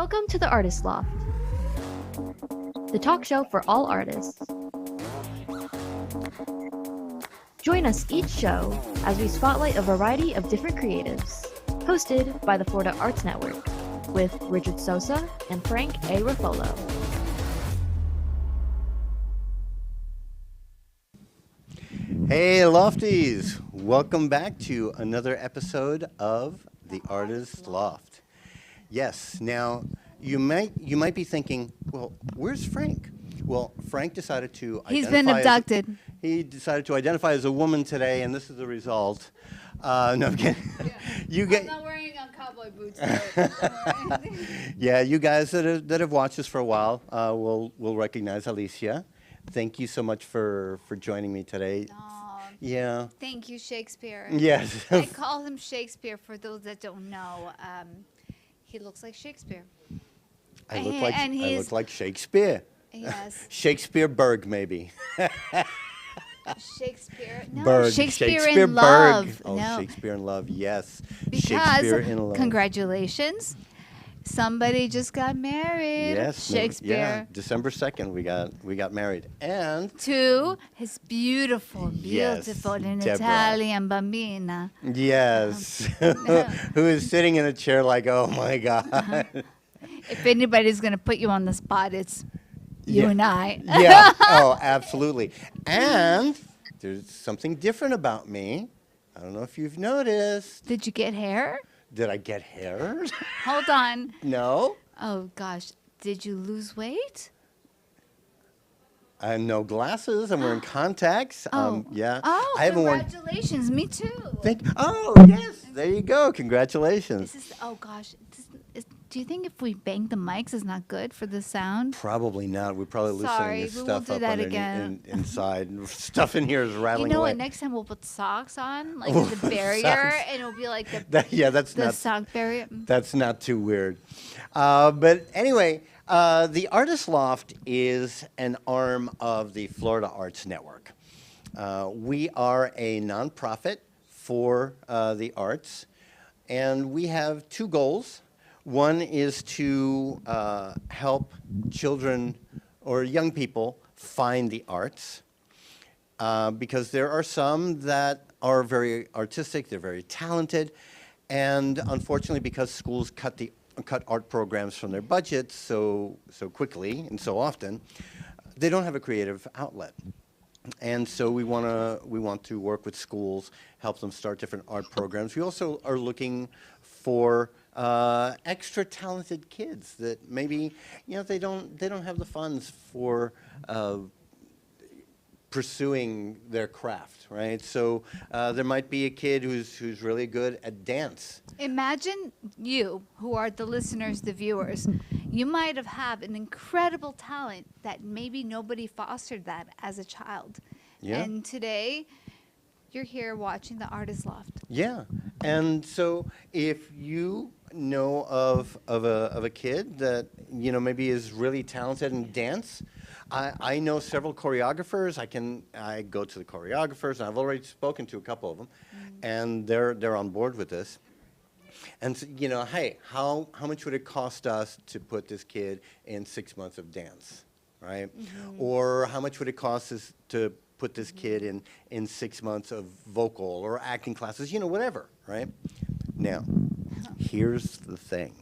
Welcome to the Artist Loft, the talk show for all artists. Join us each show as we spotlight a variety of different creatives, hosted by the Florida Arts Network, with Richard Sosa and Frank A. Ruffolo. Hey Lofties, welcome back to another episode of the Artist Loft. Yes, now you might be thinking, well, where's Frank? Well, Frank decided to He's been abducted. He decided to identify as a woman today, and this is the result. No, I'm kidding. Yeah. I'm not wearing cowboy boots. Yeah, you guys that have watched us for a while will recognize Alicia. Thank you so much for joining me today. Yeah. Thank you, Shakespeare. Yes. I call him Shakespeare for those that don't know. He looks like Shakespeare. I look like Shakespeare. Yes. Shakespeare-Berg, maybe. Shakespeare. No, Berg. Shakespeare in Love. Berg. Oh, no. Shakespeare in Love, yes. Because, Shakespeare in Love. Congratulations. Somebody just got married. Yes. Shakespeare. Yeah, December 2nd we got married. And to his beautiful Yes, in Deborah. Italian bambina. yes. Who is sitting in a chair like, oh my God. If anybody's going to put you on the spot, it's you and I. Yeah. Oh, absolutely. And there's something different about me. I don't know if you've noticed. Did you get hair? Did I get hair? Hold on. No. Oh, gosh. Did you lose weight? I have no glasses. I'm wearing contacts. Yeah. Oh, I haven't worn. congratulations. Me too. Oh, yes. There you go. Congratulations. Oh, gosh. Do you think if we bang the mics is not good for the sound? Probably not. We're probably loosening this we stuff won't do up that again. inside. Stuff in here is rattling You know away. what? Next time we'll put socks on, like as a barrier, Socks. and it'll be like the That's the not. sock barrier. That's not too weird. But anyway, the Artist Loft is an arm of the Florida Arts Network. We are a nonprofit for the arts, and we have two goals. One is to help children or young people find the arts, because there are some that are very artistic, they're very talented, and unfortunately because schools cut art programs from their budgets so quickly and so often, they don't have a creative outlet. And so we want to work with schools, help them start different art programs. We also are looking for extra talented kids that maybe they don't have the funds for pursuing their craft, right? So there might be a kid who's really good at dance. Imagine you, who are the listeners, the viewers, you might have an incredible talent that maybe nobody fostered that as a child. Yeah. And today, you're here watching the Artist Loft. Yeah, and so if you know of a kid that maybe is really talented in dance, I know several choreographers. I go to the choreographers, and I've already spoken to a couple of them, and they're on board with this. And so, hey, how much would it cost us to put this kid in 6 months of dance, right? Or how much would it cost us to put this kid in 6 months of vocal or acting classes, whatever, right? Now, here's the thing.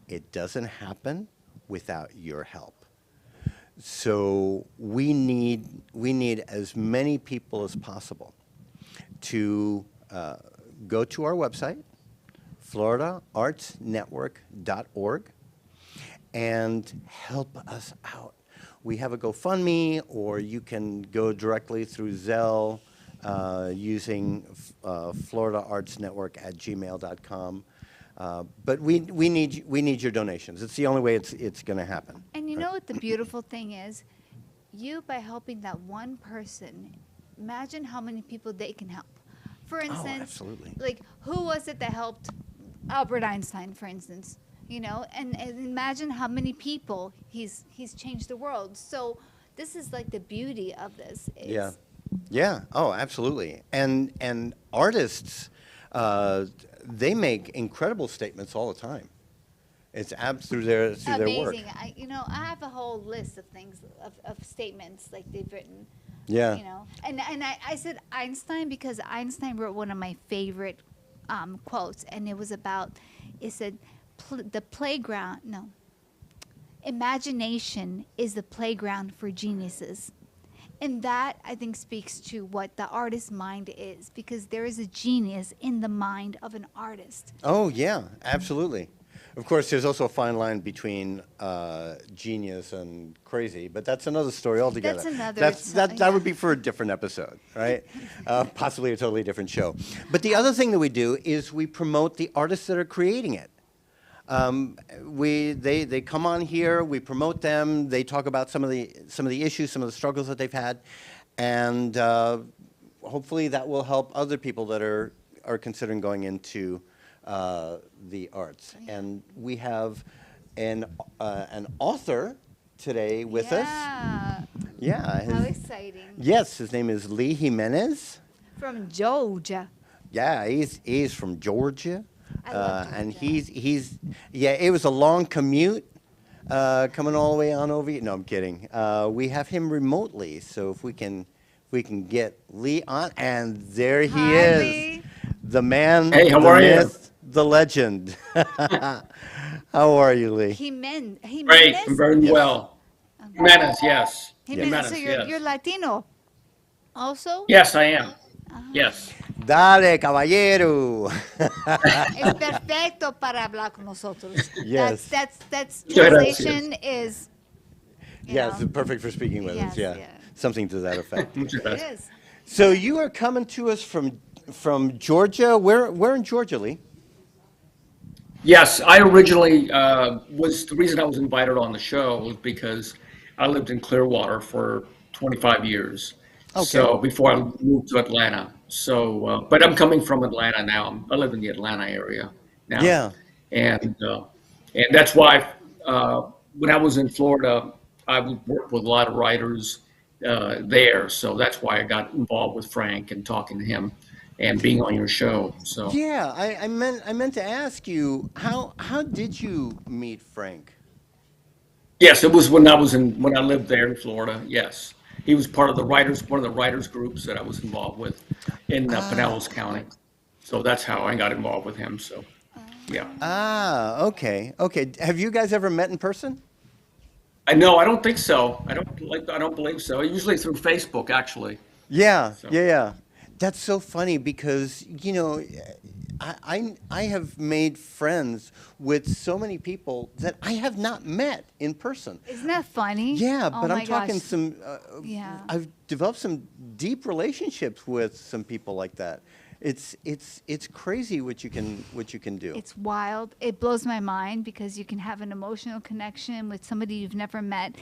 It doesn't happen without your help. So we need as many people as possible to go to our website, floridaartsnetwork.org, and help us out. We have a GoFundMe, or you can go directly through Zelle using floridaartsnetwork@gmail.com. But we need your donations. It's the only way it's going to happen. And you know what the beautiful thing is? You, by helping that one person, imagine how many people they can help. For instance, absolutely. Like, who was it that helped Albert Einstein, for instance? And imagine how many people he's changed the world. So this is like the beauty of this. Yeah. Oh, absolutely. And artists, they make incredible statements all the time. It's through their work. Amazing. I have a whole list of things of statements like they've written. Yeah. And I said Einstein because Einstein wrote one of my favorite quotes, and it said the playground. No, imagination is the playground for geniuses. And that, I think, speaks to what the artist's mind is, because there is a genius in the mind of an artist. Oh, yeah, absolutely. Of course, there's also a fine line between genius and crazy, but that's another story altogether. That would be for a different episode, right? Possibly a totally different show. But the other thing that we do is we promote the artists that are creating it. They come on here, we promote them, they talk about some of the issues, some of the struggles that they've had, and hopefully that will help other people that are considering going into the arts. And we have an author today with us. Yeah. How exciting. Yes, his name is Lee Gimenez. From Georgia. Yeah, he's from Georgia. I love Georgia. And it was a long commute coming all the way on over. No, I'm kidding. We have him remotely, so if we can get Lee on, and there he is, Lee. the man, Hey, how the are you? myth, the legend. How are you, Lee? Great, I'm very well. Jimenez, yes. Jimenez, so yes. you're Latino also? Yes, I am. Yes. Dale, caballero. Es perfecto para hablar con nosotros. Yes. That's Gracias. translation is. Yes, perfect for speaking with us. Yes, Yeah, something to that effect. Muchas It gracias. is. So you are coming to us from Georgia. Where in Georgia, Lee? Yes, I originally the reason I was invited on the show was because I lived in Clearwater for 25 years. Okay. So before I moved to Atlanta. So, but I'm coming from Atlanta now. I live in the Atlanta area now. Yeah. And that's why when I was in Florida, I worked with a lot of writers there. So that's why I got involved with Frank and talking to him and being on your show. So Yeah, I meant to ask you how did you meet Frank? yes, it was when I lived there in Florida. Yes, he was part of one of the writers groups that I was involved with in Pinellas County. So that's how I got involved with him. So yeah. Okay. Have you guys ever met in person? I don't think so. I don't believe so. Usually through Facebook, actually. Yeah, So- yeah. That's so funny because I have made friends with so many people that I have not met in person. Isn't that funny? Yeah, Oh but my I'm talking gosh. some. Yeah. I've developed some deep relationships with some people like that. It's crazy what you can do. It's wild. It blows my mind because you can have an emotional connection with somebody you've never met.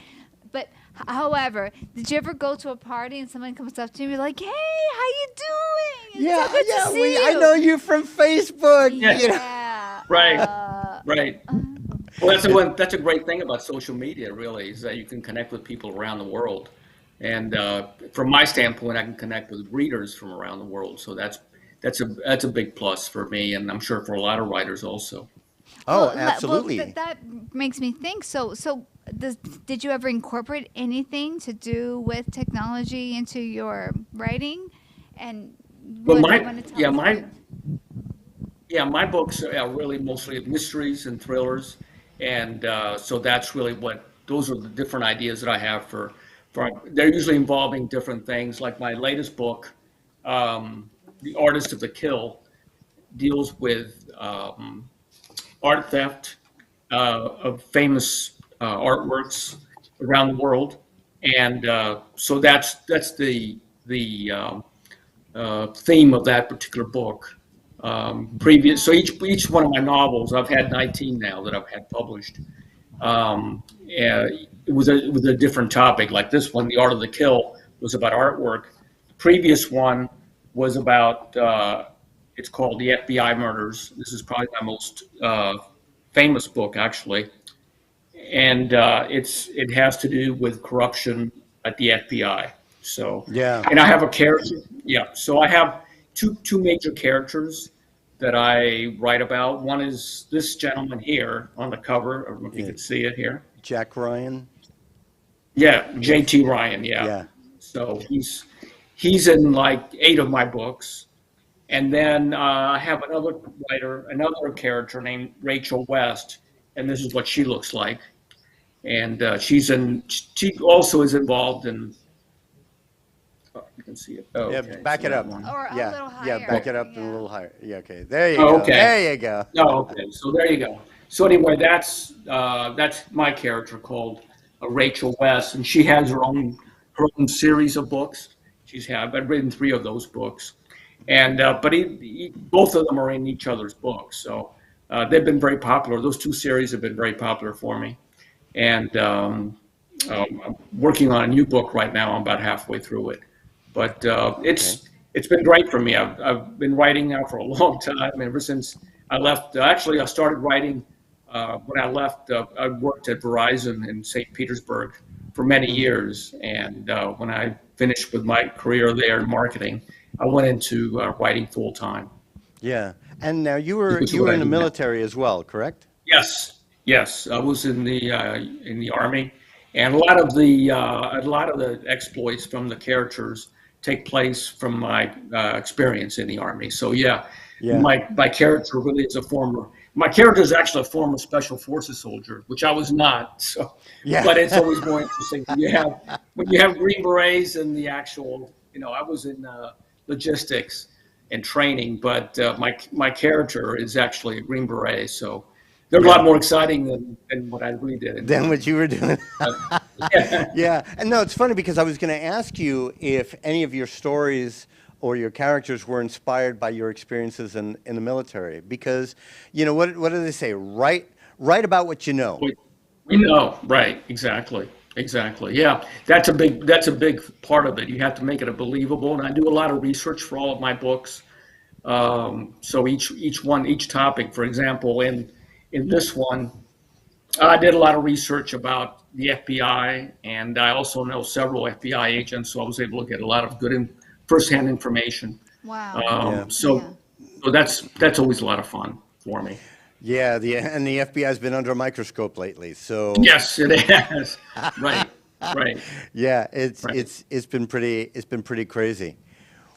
But however, did you ever go to a party and someone comes up to you and you're like, "Hey, how you doing? It's so good to see you." I know you from Facebook. Yeah. You know. Yeah. Right. Right. Well, that's a great thing about social media, really, is that you can connect with people around the world. And from my standpoint, I can connect with readers from around the world. So that's a big plus for me, and I'm sure for a lot of writers also. Oh, Well, absolutely. that makes me think. So did you ever incorporate anything to do with technology into your writing? And But what do you wanna tell us? my books are really mostly mysteries and thrillers, and so that's really those are the different ideas that I have for. They're usually involving different things. Like my latest book, The Artist of the Kill, deals with art theft of famous artworks around the world, and so that's the theme of that particular book. So each one of my novels, I've had 19 now that I've had published. It was a different topic. Like this one, The Art of the Kill, was about artwork. The previous one was about it's called The FBI Murders. This is probably my most famous book, actually, and it has to do with corruption at the FBI. So Yeah. and I have a character. Yeah, so I have two major characters that I write about. One is this gentleman here on the cover. I don't know if you can see it here. Jack Ryan. Yeah, Yes. J.T. Ryan. Yeah. Yeah. So he's in like 8 of my books. And then I have another character named Rachel West, and this is what she looks like. And she also is involved in. Oh, you can see it. Oh, Yeah, okay. back So it that up. one. Or a Yeah, little yeah, higher. back it up and a Yeah. little higher. Yeah, okay. There you Oh, go. okay. There you go. Oh, okay. So there you go. So anyway, that's my character called Rachel West, and she has her own series of books. I've written 3 of those books, and but both of them are in each other's books. So they've been very popular. Those 2 series have been very popular for me, and I'm working on a new book right now. I'm about halfway through it, but it's been great for me. I've been writing now for a long time, ever since I left. Actually, I started writing when I left. I worked at Verizon in St. Petersburg for many years, and when I finished with my career there in marketing, I went into writing full time. Yeah. And now you were Which is you what were I in the do now. military as well, correct? Yes. I was in the army, and a lot of the exploits from the characters take place from my experience in the army. So yeah, Yeah. my character really is my character is actually a former special forces soldier, which I was not. So, Yeah. but it's always more interesting when you have Green Berets and the actual. I was in logistics and training, but my character is actually a Green Beret, so they're a lot more exciting than what I really did. Than what you were doing. Yeah. Yeah. And no, it's funny because I was going to ask you if any of your stories or your characters were inspired by your experiences in the military. Because, what do they say? Write about what you know. We know, right? Exactly. Yeah, that's a big part of it. You have to make it believable, and I do a lot of research for all of my books. So each topic, for example, in this one, I did a lot of research about the FBI, and I also know several FBI agents, so I was able to get a lot of good firsthand information. Wow. Yeah. So that's always a lot of fun for me. Yeah, and the FBI's been under a microscope lately. So Yes, it has. Right. yeah, Right. it's been pretty crazy.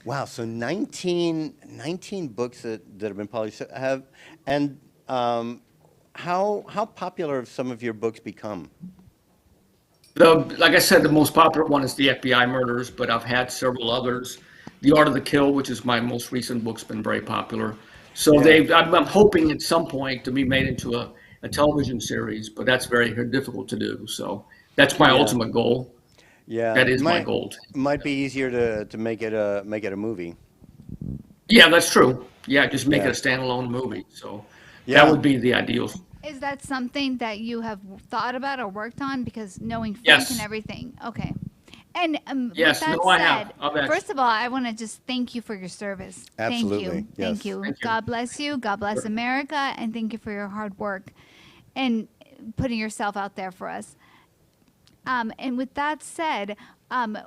Wow, so 19 books that have been published and how popular have some of your books become? Like I said, the most popular one is the FBI murders, but I've had several others. The Art of the Kill, which is my most recent book's been very popular. So Yeah. I'm hoping at some point to be made into a television series, but that's very difficult to do. So that's my Yeah. ultimate goal. Yeah, That is my goal. Might be easier to make it a movie. Yeah, that's true. Yeah, just make Yeah. it a standalone movie. So Yeah. that would be the ideal. Is that something that you have thought about or worked on? Because knowing Frank Yes. and everything. Okay. And Yes, with that no, I said, have. I've actually- first of all, I want to just thank you for your service. Absolutely, Thank you. yes. Thank you. Thank you. God bless you. God bless America. And thank you for your hard work and putting yourself out there for us. And with that said,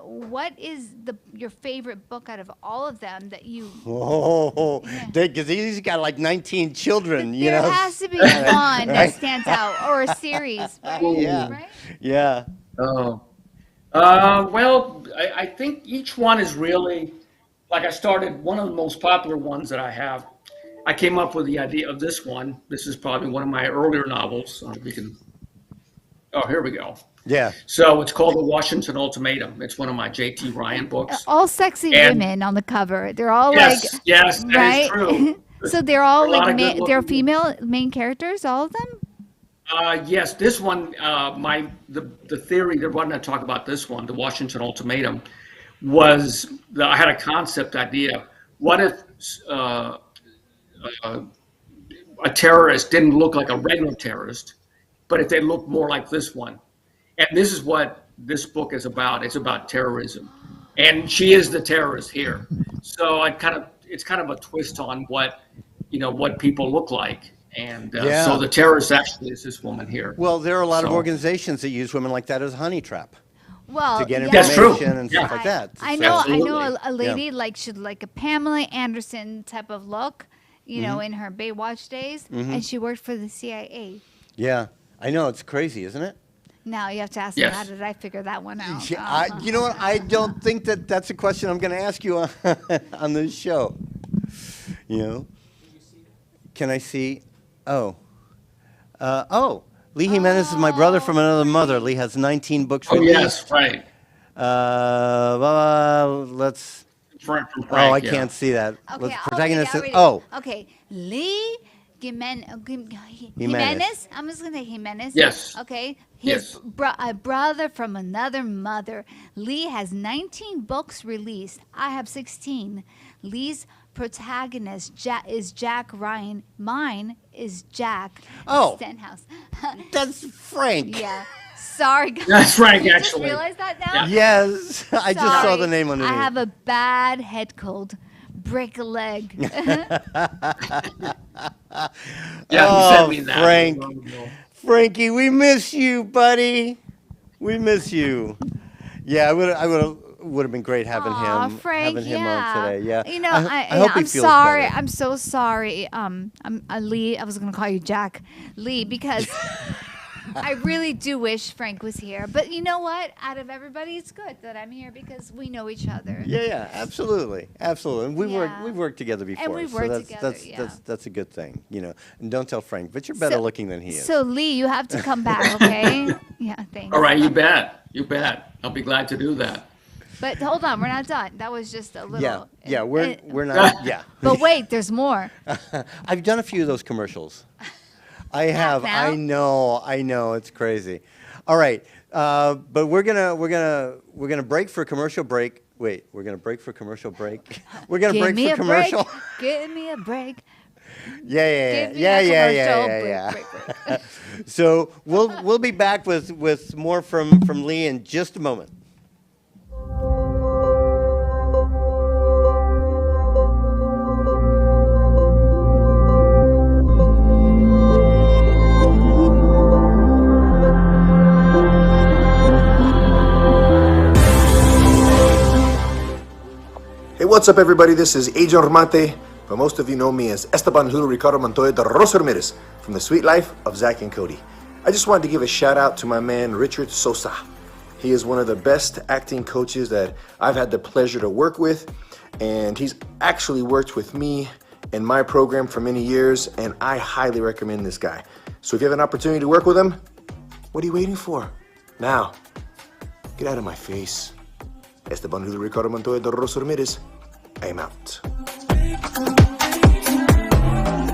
what is your favorite book out of all of them that you? Oh, Yeah. because he's got like 19 children, you There know. has to be one that Right? stands out, or a series, right? Yeah. Right? Yeah. Oh. Well, I think each one is really, like I started, one of the most popular ones that I have, I came up with the idea of this one. This is probably one of my earlier novels. Here we go. Yeah. So it's called The Washington Ultimatum. It's one of my J.T. Ryan books. All sexy And- women on the cover. They're all Yes, yes, that is right? true. So they're all There are a lot like of good they're looking- female main characters, all of them. Yes, this one, the theory, the one I talk about this one, the Washington Ultimatum, was I had a concept idea. What if a terrorist didn't look like a regular terrorist, but if they looked more like this one? And this is what this book is about. It's about terrorism, and she is the terrorist here. So it's kind of a twist on what people look like. And Yeah. so the terrorist actually is this woman here. Well, there are a lot of So- organizations that use women like that as a honey trap Well, to get yeah. That's true. information and stuff Yeah. like that. I So- know. I Absolutely. know a lady Yeah. like should like a Pamela Anderson type of look, you know, in her Baywatch days, and she worked for the CIA. Yeah, I know. It's crazy, isn't it? Now you have to ask me, how did I figure that one out? Yeah, you know what? I don't think that's a question I'm going to ask you on this show. You know? Can I see? Oh. Lee Gimenez is my brother from another mother. Lee has 19 books released. Oh, yes, right. Let's. From Frank, I can't see that. Okay, Let's I'll protagonist. read it. Okay, Lee Jimenez. I'm just gonna say Jimenez. Yes. Okay. His Yes. a brother from another mother. Lee has 19 books released. I have 16. Lee's protagonist is Jack Ryan. Mine is Jack Stenhouse. That's Frank. Yeah. Sorry, guys. That's Frank, You actually. just realize that now? Yes, I just saw Sorry. the name underneath. I have a bad head cold. Break a leg. Yeah, you sent me that. Frank. Frankie, we miss you, buddy. We miss you. Yeah, I would have been great having Frank, on today. Yeah. You know, I hope he I'm feels sorry. better. I'm so sorry. I'm Lee. I was gonna call you Jack Lee because I really do wish Frank was here. But you know what? Out of everybody, it's good that I'm here because we know each other. Yeah, absolutely. And we've worked together before. And we've so worked together, that's a good thing, you know. And don't tell Frank, but you're better looking than he is. So Lee, you have to come back, okay? Yeah, thanks. All right, you bet. You bet. I'll be glad to do that. But hold on, we're not done. That was just a little. Yeah, we're not. Yeah. But wait, there's more. I've done a few of those commercials. I have. now? I know. It's crazy. All right, but we're gonna break for a commercial break. Wait, we're gonna break for commercial break. We're gonna break for commercial. Give me a break. Yeah. Break. So we'll be back with more from Lee in just a moment. Hey, what's up, everybody? This is Agent Romante, but most of you know me as Esteban Julio Ricardo Montoya de Rosa Ramirez from The Sweet Life of Zach and Cody. I just wanted to give a shout out to my man, Richard Sosa. He is one of the best acting coaches that I've had the pleasure to work with, and he's actually worked with me in my program for many years, and I highly recommend this guy. So if you have an opportunity to work with him, what are you waiting for? Now, get out of my face. Esteban Julio Ricardo Montoya de Rosa Ramirez, I am out.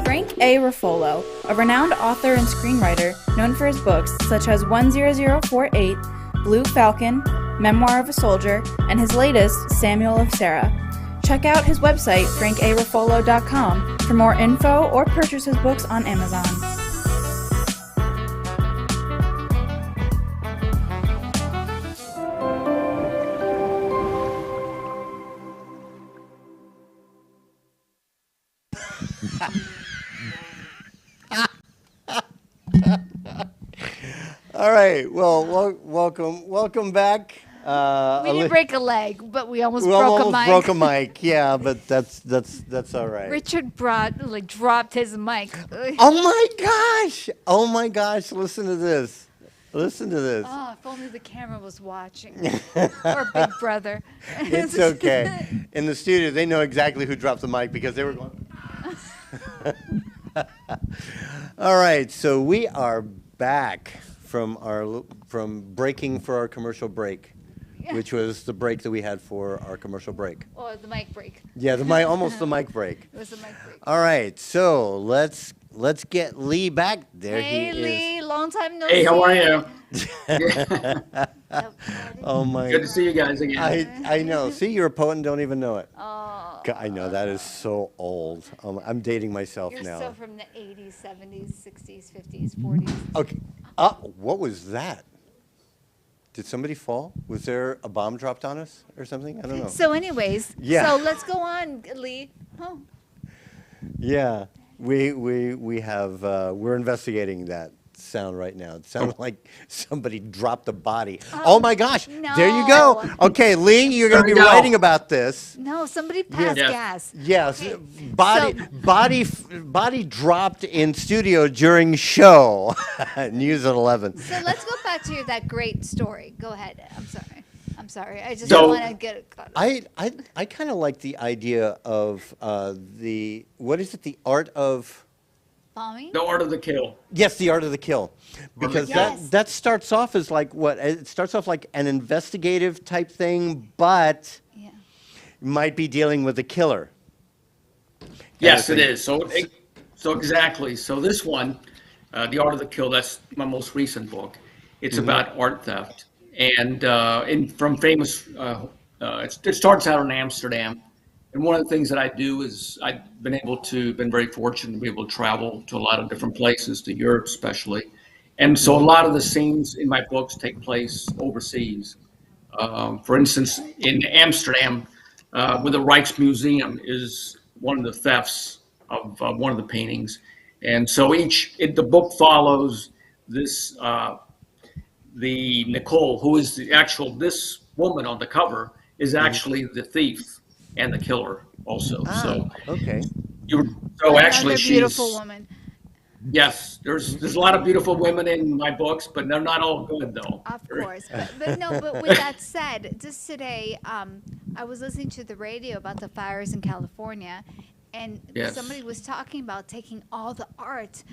Frank A. Ruffolo, a renowned author and screenwriter known for his books such as 10048, Blue Falcon, Memoir of a Soldier, and his latest, Samuel of Sarah. Check out his website, frankaruffolo.com, for more info or purchase his books on Amazon. All right. Well, welcome back. We didn't break a leg, but we almost We broke almost a mic. broke a mic. Yeah, but that's all right. Richard dropped his mic. Oh my gosh! Listen to this. Oh, if only the camera was watching. Or Big Brother. It's okay. In the studio, they know exactly who dropped the mic because they were going. All right, so we are back from breaking for our commercial break, which was the break that we had for our commercial break. Or the mic break. Yeah, almost the mic break. It was a mic break. All right, so let's get Lee back. There Hey, he Lee, is. long time no see. Hey, how are you? Oh my! Good to see you guys again. I know. See, you're a poet and don't even know it. Oh, God, I know that is so old. I'm dating myself you're now. so from the 80s, 70s, 60s, 50s, 40s. Okay. What was that? Did somebody fall? Was there a bomb dropped on us or something? I don't know. So anyways, Yeah. so let's go on, Lee. Oh. Yeah, we have we're investigating that. sound right now? It sounded like somebody dropped a body. Oh my gosh! There you no. go. Okay, Lee, you're going to be There we go. writing about this. No, somebody passed Yes. gas. Yes, Okay, body dropped in studio during show. News at 11. So let's go back to that great story. Go ahead. I'm sorry. I just So- want to get it caught up. I kind of like the idea of what is it? The art of Bombing? The Art of the Kill. yes, the art of the kill, because Yes. that starts off as like what? It starts off like an investigative type thing, but Yeah. might be dealing with a killer. Yes, Kind it of is. So exactly. So this one, The Art of the Kill, that's my most recent book. It's about art theft. And from famous, it starts out in Amsterdam. And one of the things that I do is I've been very fortunate to be able to travel to a lot of different places, to Europe especially. And so a lot of the scenes in my books take place overseas. For instance, in Amsterdam, where the Rijksmuseum is one of the thefts of one of the paintings. And so the book follows this, the Nicole, who is this woman on the cover is actually the thief and the killer also. So Okay. actually Another beautiful she's, woman. yes, there's a lot of beautiful women in my books, but they're not all good though. Of course, but with that said, just today, I was listening to the radio about the fires in California, and Yes. somebody was talking about taking all the art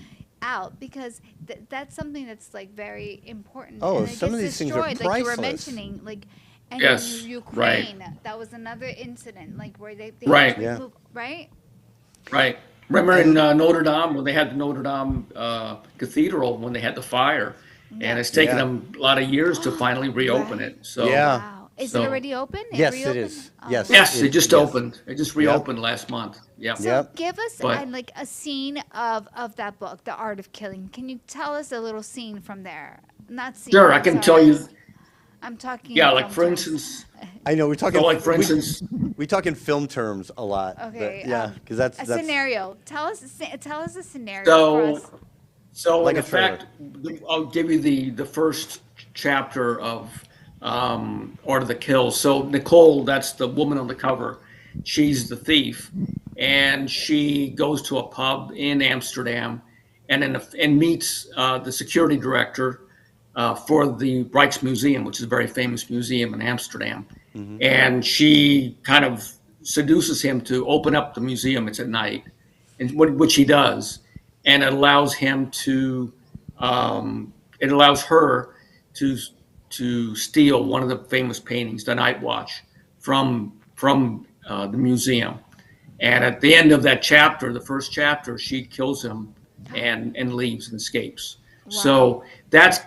out because that's something that's like very important. Oh, and it some of gets these things are destroyed, like you were priceless. mentioning, like. And Yes, in right. Ukraine, that was another incident, like where they Right. had to Yeah. remove, right? Right. Remember in Notre Dame, when they had the Notre Dame Cathedral, when they had the fire, and it's taken Yeah. them a lot of years to finally reopen it. So Yeah. Wow. Is So- it already open? Yes, it reopened? is. Oh. Yes. yes, it just Yes. opened. It just reopened last month. Yeah. So Yep. give us But- like a scene of that book, The Art of Killing. Can you tell us a little scene from there? Not scene. Sure, I I'm can sorry. tell you. I'm talking. Yeah, in like film for terms. instance, I know we're talking. so like for instance, we talk in film terms a lot. but Okay. yeah, because that's a scenario. Tell us a scenario for so us. so Like in a trailer. effect, I'll give you the first chapter of Art of the Kill. So Nicole, that's the woman on the cover. She's the thief, and she goes to a pub in Amsterdam, and meets the security director for the Rijksmuseum, which is a very famous museum in Amsterdam. And she kind of seduces him to open up the museum. It's at night, and which he does, and it allows her to steal one of the famous paintings, the Night Watch, from the museum. And at the end of that chapter, the first chapter, she kills him and leaves and escapes. So that's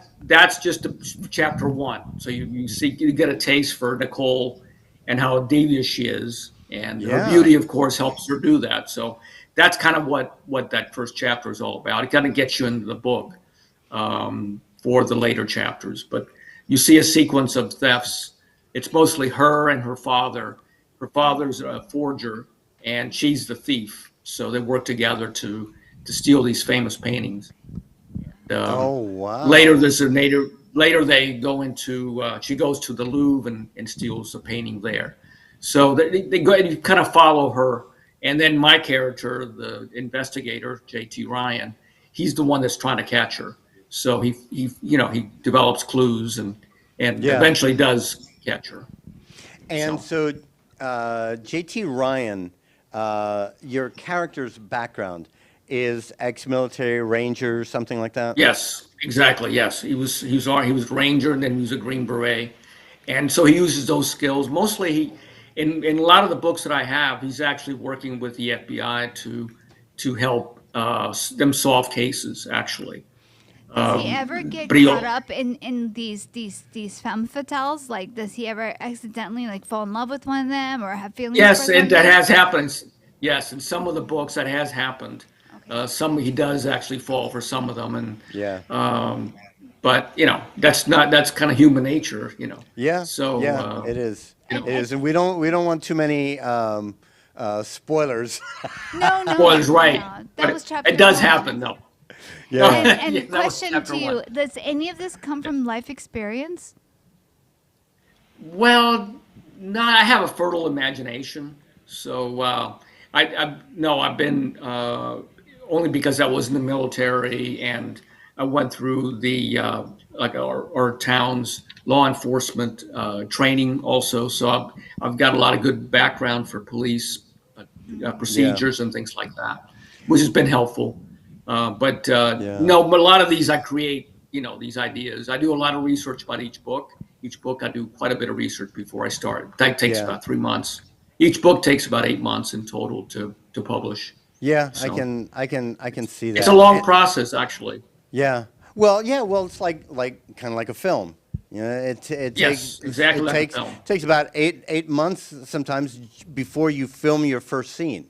just chapter one. So you get a taste for Nicole and how devious she is, and Yeah. her beauty, of course, helps her do that. So that's kind of what that first chapter is all about. It kind of gets you into the book for the later chapters. But you see a sequence of thefts. It's mostly her and her father. Her father's a forger, and she's the thief. So they work together to steal these famous paintings. Oh wow. Later, they go into. She goes to the Louvre and steals a painting there. So they go and you kind of follow her, and then my character, the investigator, J.T. Ryan, he's the one that's trying to catch her. So he develops clues and Yeah. eventually does catch her. And so, J.T. Ryan, your character's background is ex-military ranger, something like that. Yes, exactly. Yes, he was ranger, and then he was a Green Beret, and so he uses those skills mostly. In a lot of the books that I have, he's actually working with the FBI to help them solve cases. Actually, Does he ever get but he- caught up in these femme fatales? Like, does he ever accidentally like fall in love with one of them or have feelings? yes, for them? and that has happened. Yes, in some of the books that has happened. Some he does actually fall for some of them, and Yeah. but that's kind of human nature. Yeah. So yeah, it is. you know. It is, and we don't want too many spoilers. No. Spoilers, right? No. That But was chapter it does one. happen, though. Yeah. And Yeah, that was question chapter to you: one. does any of this come from life experience? Well, no, I have a fertile imagination. So no, I've been only because I was in the military and I went through the like our town's law enforcement training also. So I've got a lot of good background for police Yeah. procedures and things like that, which has been helpful. But Yeah. no, but a lot of these I create, these ideas. I do a lot of research about each book. Each book I do quite a bit of research before I start. That takes Yeah. about 3 months. Each book takes about 8 months in total to publish. Yeah, I So can see that. it's a long process, actually. Yeah. Well, it's kind of like a film. It Yes, takes exactly it like a takes film. takes about eight months sometimes before you film your first scene.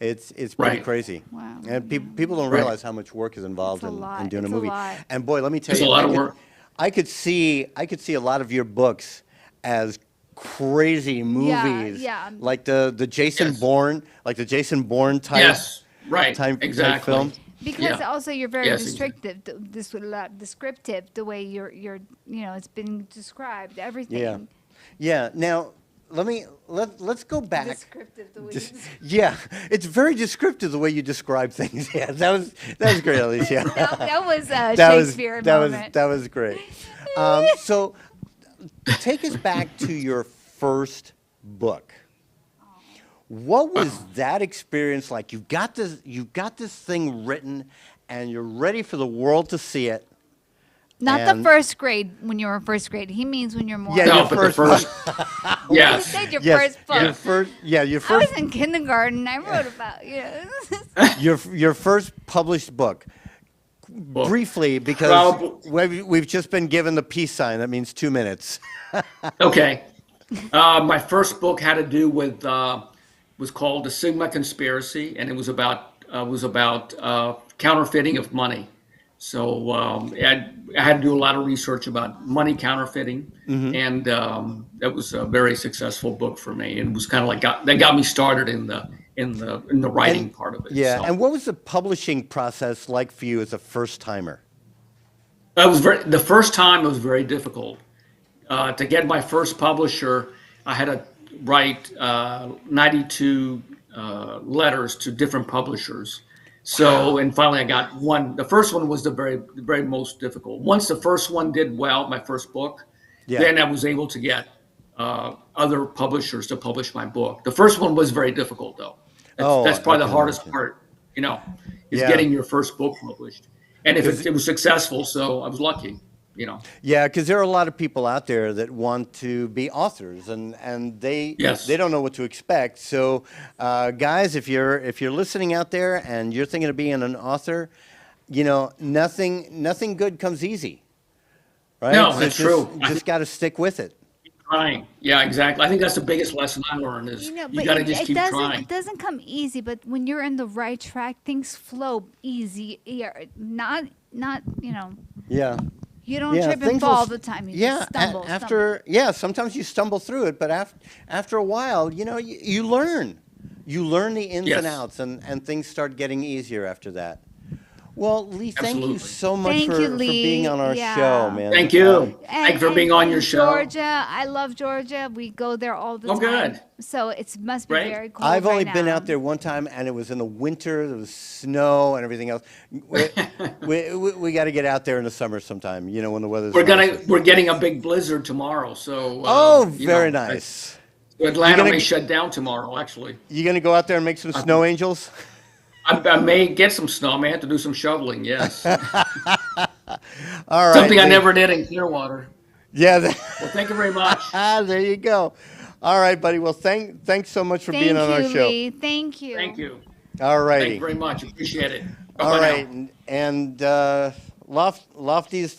It's pretty Right. crazy. Wow. And people don't Right. realize how much work is involved It's a in lot. doing a It's a movie. lot. And boy, let me tell It's a you, lot of work. I could see a lot of your books as crazy movies, yeah. like the Jason Yes. Bourne, like the Jason Bourne type Yes, right, type exactly. film. Because Yeah. also you're very Yes, descriptive, descriptive the way you're it's been described everything. Yeah. Yeah. Now, let's go back. Descriptive the way. Yeah, it's very descriptive the way you describe things. Yeah, that was great, Alicia. That was a That was Shakespeare that moment. was great. So, take us back to your first book. What was that experience like? You've got this thing written, and you're ready for the world to see it. Not the and- first grade when you were in first grade. He means when you're more. Yeah, No, your but first the first, You yes, said your Yes, first book. your first. Yeah, your I first. was in kindergarten. I wrote about Your first published book. Book. Briefly, because we've just been given the peace sign. That means 2 minutes. Okay. My first book had to do with was called The Sigma Conspiracy, and it was about counterfeiting of money. So I had to do a lot of research about money counterfeiting, and that was a very successful book for me. And it was kind of like that got me started in the writing part of it. Yeah. So. And what was the publishing process like for you as a first timer? The first time it was very difficult. To get my first publisher, I had to write 92 letters to different publishers. So, and finally I got one. The first one was the very most difficult. Once the first one did well, my first book, then I was able to get other publishers to publish my book. The first one was very difficult, though. That's probably I the can hardest imagine. part, is Yeah. getting your first book published. And if it was successful, so I was lucky, Yeah, because there are a lot of people out there that want to be authors, and they Yes. they don't know what to expect. So, guys, if you're listening out there and you're thinking of being an author, nothing good comes easy, right? No, So that's just, true. Just got to stick with it. Trying. Yeah, exactly. I think that's the biggest lesson I learned is you but got to just keep trying. It doesn't come easy, but when you're in the right track, things flow easy. Not Yeah. you don't Yeah, trip and things will fall all s- the time. You Yeah, just stumble. after sometimes you stumble through it, but after a while, you learn. You learn the ins and Yes. outs, and things start getting easier after that. Well, Lee, thank you Absolutely. so much Thank for you, Lee. being on our Yeah. show, man. Thank you. Thank you for being on your show. Georgia, I love Georgia. We go there all the Oh, time. good. So it must be Great. very cold. I've only right been now. out there one time, and it was in the winter. There was snow and everything else. We got to get out there in the summer sometime. When the weather's nicer. We're getting a big blizzard tomorrow, so Oh, very nice. Atlanta You're gonna may g- shut down tomorrow. Actually, You gonna go out there and make some snow angels? I may get some snow. I may have to do some shoveling. Yes, All right. something I Lee. never did in Clearwater. Yeah. Well, thank you very much. There you go. All right, buddy. Well, thanks so much for Thank being on you, our show. Lee. Thank you. Thank you. All Thank righty. you very much. Appreciate it. All Bye-bye right, now. and Lofties,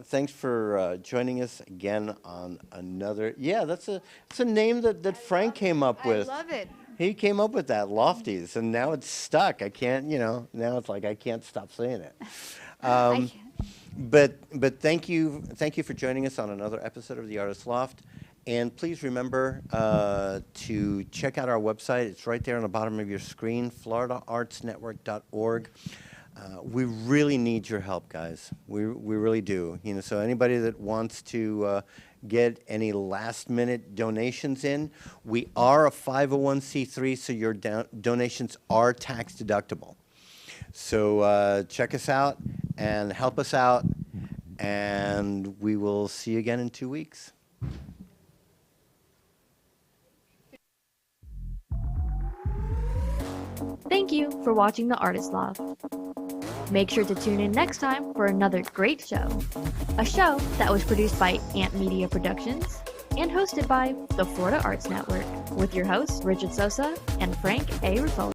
thanks for joining us again on another. Yeah, that's a name that Frank came up with. I love it. He came up with that, Lofties, and now it's stuck. I can't, now it's like I can't stop saying it. I can't- But thank you for joining us on another episode of The Artist Loft. And please remember to check out our website. It's right there on the bottom of your screen, floridaartsnetwork.org. We really need your help, guys. We really do. So anybody that wants to get any last-minute donations in, we are a 501c3, so your donations are tax deductible. So check us out and help us out, and we will see you again in 2 weeks. Thank you for watching The Artist Loft. Make sure to tune in next time for another great show. A show that was produced by Ant Media Productions and hosted by the Florida Arts Network with your hosts Richard Sosa and Frank A. Ruffolo.